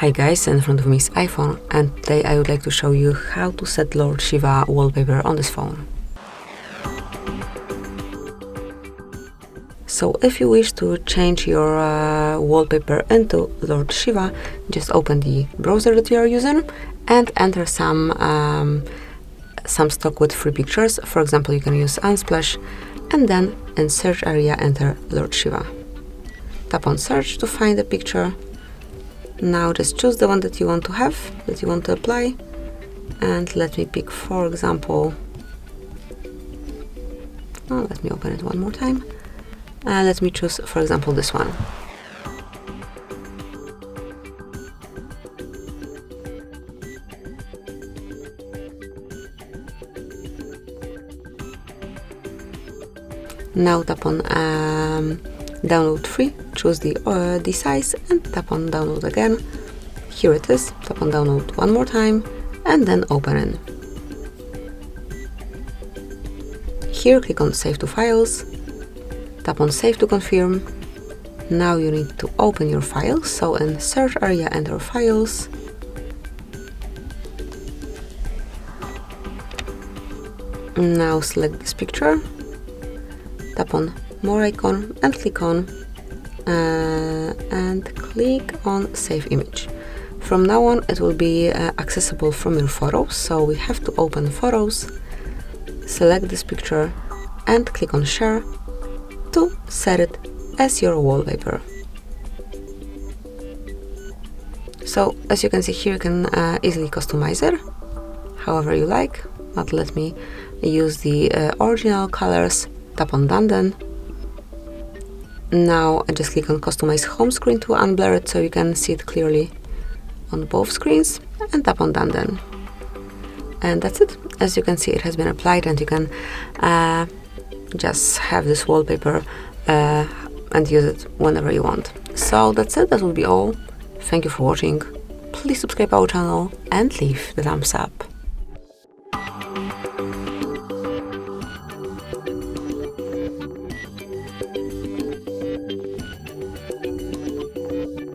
Hi guys, in front of me is iPhone, and today I would like to show you how to set Lord Shiva wallpaper on this phone. So if you wish to change your wallpaper into Lord Shiva, just open the browser that you are using and enter some stock with free pictures. For example, you can use Unsplash, and then in search area enter Lord Shiva. Tap on search to find a picture. Now just choose the one that you want to have, that you want to apply, and let me pick, for example, let me open it one more time, and let me choose, for example, this one. Now tap on download free, choose the size and tap on download again. Here it is, tap on download one more time and then open it. Here click on save to files, tap on save to confirm. Now you need to open your file, so in search area enter files. Now select this picture, tap on more icon and click on save image. From now on it will be accessible from your photos, so we have to open photos, select this picture and click on share to set it as your wallpaper. So as you can see here, you can easily customize it however you like, but let me use the original colors. Tap on done then. Now I just click on customize home screen to unblur it so you can see it clearly on both screens, and tap on done then. And that's it. As you can see, it has been applied, and you can just have this wallpaper and use it whenever you want. So that's it, that will be all. Thank you for watching. Please subscribe our channel and leave the thumbs up.